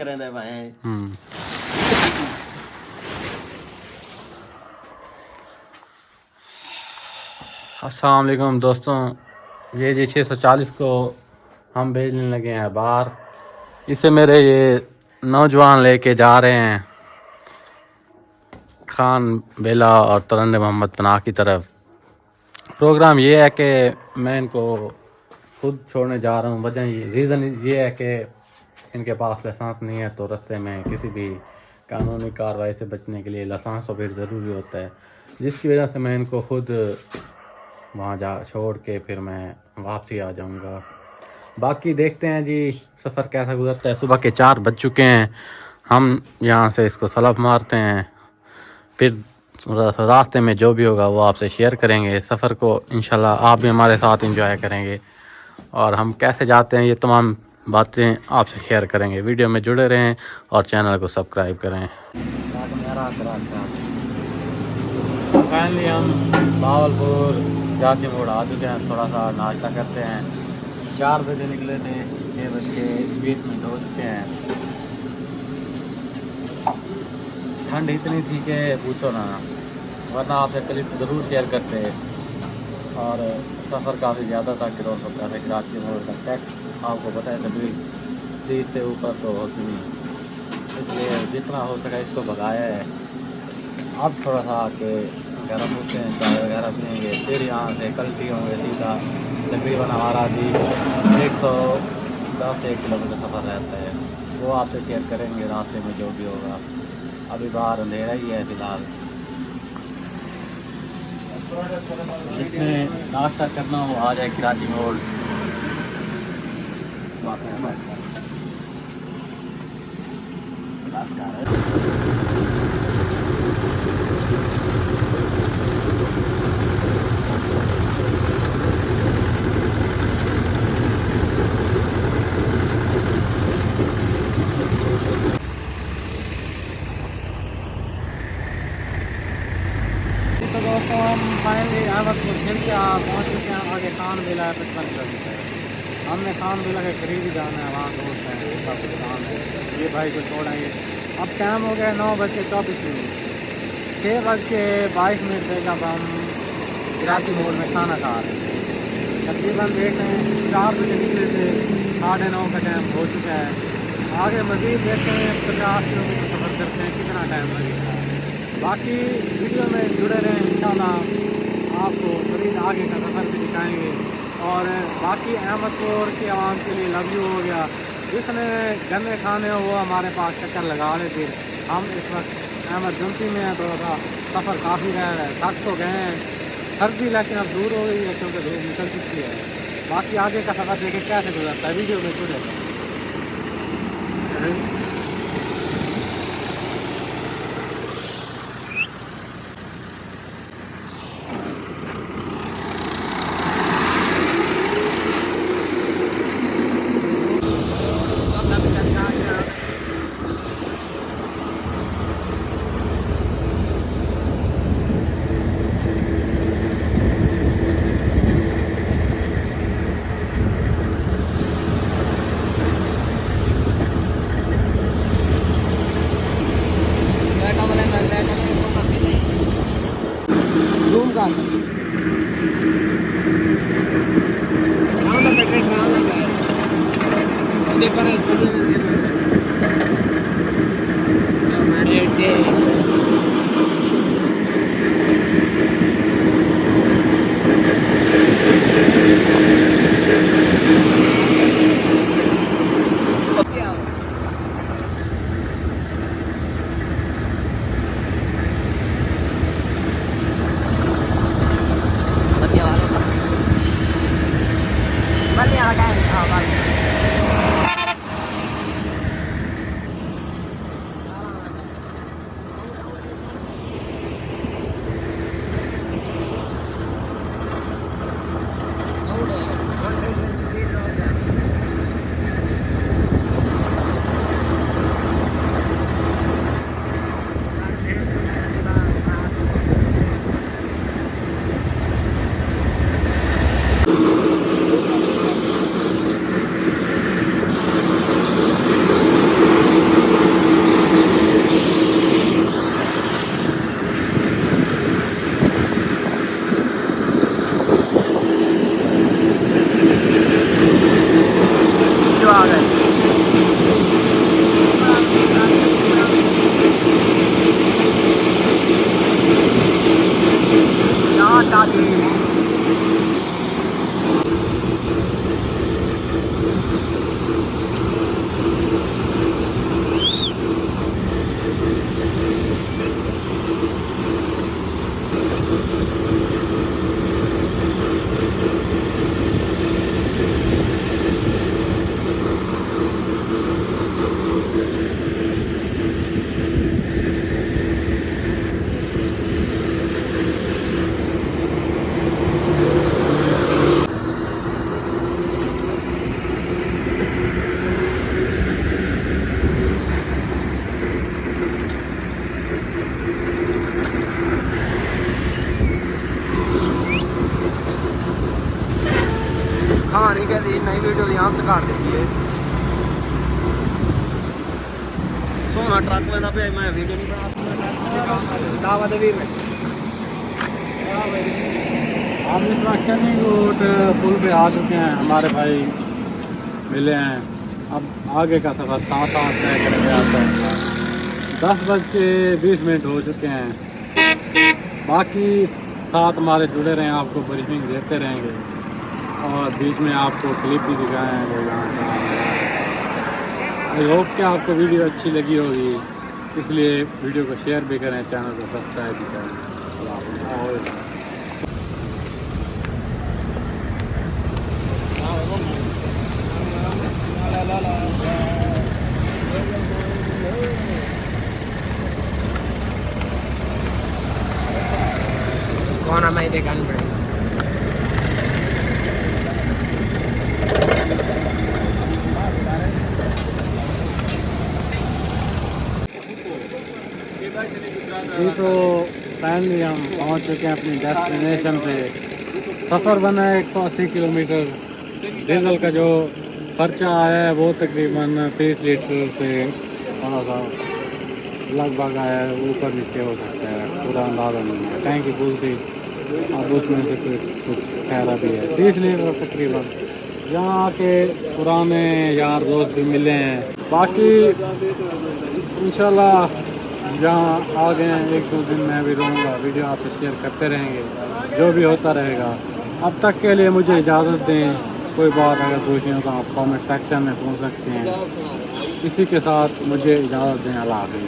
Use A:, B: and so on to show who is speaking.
A: अस्सलाम वालेकुम दोस्तों, ये जी 640 को हम भेजने लगे हैं बाहर। इसे मेरे ये नौजवान लेके जा रहे हैं खान बेला और तरन्ने मोहम्मद पनाह की तरफ। प्रोग्राम ये है कि मैं इनको खुद छोड़ने जा रहा हूँ। रीज़न ये है कि इनके पास लाइसेंस नहीं है, तो रास्ते में किसी भी कानूनी कार्रवाई से बचने के लिए लाइसेंस तो फिर ज़रूरी होता है, जिसकी वजह से मैं इनको खुद वहाँ जा छोड़ के फिर मैं वापसी आ जाऊँगा। बाकी देखते हैं जी सफ़र कैसा गुजरता है। सुबह के 4 बज चुके हैं, हम यहाँ से इसको सलफ मारते हैं, फिर रास्ते में जो भी होगा वो आपसे शेयर करेंगे। सफ़र को इंशाल्लाह आप भी हमारे साथ एंजॉय करेंगे और हम कैसे जाते हैं ये तमाम बातें आपसे शेयर करेंगे। वीडियो में जुड़े रहें और चैनल को सब्सक्राइब करें। फाइनली हम बावलपुर जाती मोड़ आ चुके हैं। थोड़ा सा नाश्ता करते हैं। 4 बजे निकले थे, 6:20 हो चुके हैं। ठंड इतनी थी कि पूछो ना, वरना आपसे क्लिप ज़रूर शेयर करते। और सफ़र काफ़ी ज़्यादा था कि रोड सकता है कराची मोड़ तक। टैक्स आपको पता है तभी 30 से ऊपर तो होती नहीं, इसलिए जितना हो सका इसको भगाया है। अब थोड़ा सा आके गर्म होते हैं, चाय वगैरह पियेंगे, फिर यहाँ से कल्टी होंगे सीधा। तकरीबन हमारा जी 110 किलोमीटर सफ़र रहता है, वो आपसे शेयर करेंगे रास्ते में जो भी होगा। अभी बाहर अंधेरा ही है फ़िलहाल। जिसने नाश्ता करना हो आ जाए कराची मोड़। तो दोस्तों हम फाइनली अहमदपुर खिलचा पहुँच चुके हैं। आगे खान बेला है 55 किलोमीटर। हमने खान बेला के करीब ही जाना है, वहाँ दोस्त है, उसका कुछ काम है, ये भाई को छोड़ेंगे। अब टाइम हो गया 9:24। 6:22 से जब हम कराची मोड़ में खाना खा रहे हैं। तकरीबन देख रहे हैं 4 बजे निकले थे, 9:30 का टाइम हो चुका है। आगे मज़ीद देखते हैं 50 किलोमीटर सफ़र करते हैं, कितना टाइम लगेगा। बाकी वीडियो में जुड़े रहें, इंशाल्लाह आपको मज़ीद आगे का सफ़र भी दिखाएंगे। और बाकी अहमदपुर के आवाम के लिए लव यू हो गया। जिसने गन्ने खाने हो वो हमारे पास चक्कर लगा ले। फिर हम इस वक्त एमरजेंसी में हैं, थोड़ा सा सफ़र काफ़ी रह रहा है, थक तो गए हैं। सर्दी लेकिन अब दूर हो गई है क्योंकि धूप निकल चुकी है। बाकी आगे का सफ़र देखें कैसे गुजरता है, वीडियो में जुड़े रहें।
B: यहाँ तक काट देती है। सोना ट्रक में ना पे मैं वीडियो नहीं बना दावा देवी में।
A: हम इस वक्त चंदीगढ़ पुल पे आ चुके हैं, हमारे भाई मिले हैं। अब आगे का सफ़र साथ तय करेंगे। आपको 10:20 हो चुके हैं। बाकी साथ हमारे जुड़े रहें, आपको ब्रीफिंग देते रहेंगे और बीच में आपको क्लिप भी दिखाएंगे। आई होप कि आपको वीडियो अच्छी लगी होगी, इसलिए वीडियो को शेयर भी करें, चैनल को सब्सक्राइब भी करें। और
B: कौन हमें देखा नहीं पड़ेगा।
A: ये तो फाइनली हम पहुंच चुके हैं अपनी डेस्टिनेशन पे। सफ़र बना है 180 किलोमीटर। डीजल का जो खर्चा आया है वो तकरीबन 30 लीटर से थोड़ा सा लगभग आया है, ऊपर नीचे हो सकता है, पूरा अंदाज़ा नहीं है। टैंकी फुल थी, अब उसमें से कुछ ठहरा भी है। 30 लीटर तकरीबन। यहाँ के पुराने यार दोस्त भी मिले हैं। बाकी इंशाल्लाह जहाँ आ गए हैं 1-2 दिन मैं भी रहूँगा, वीडियो आपसे शेयर करते रहेंगे, जो भी होता रहेगा। अब तक के लिए मुझे इजाज़त दें। कोई बात अगर पूछनी हो तो आप कमेंट सेक्शन में पूछ सकते हैं। इसी के साथ मुझे इजाज़त दें। अल्लाह हाफ़िज़।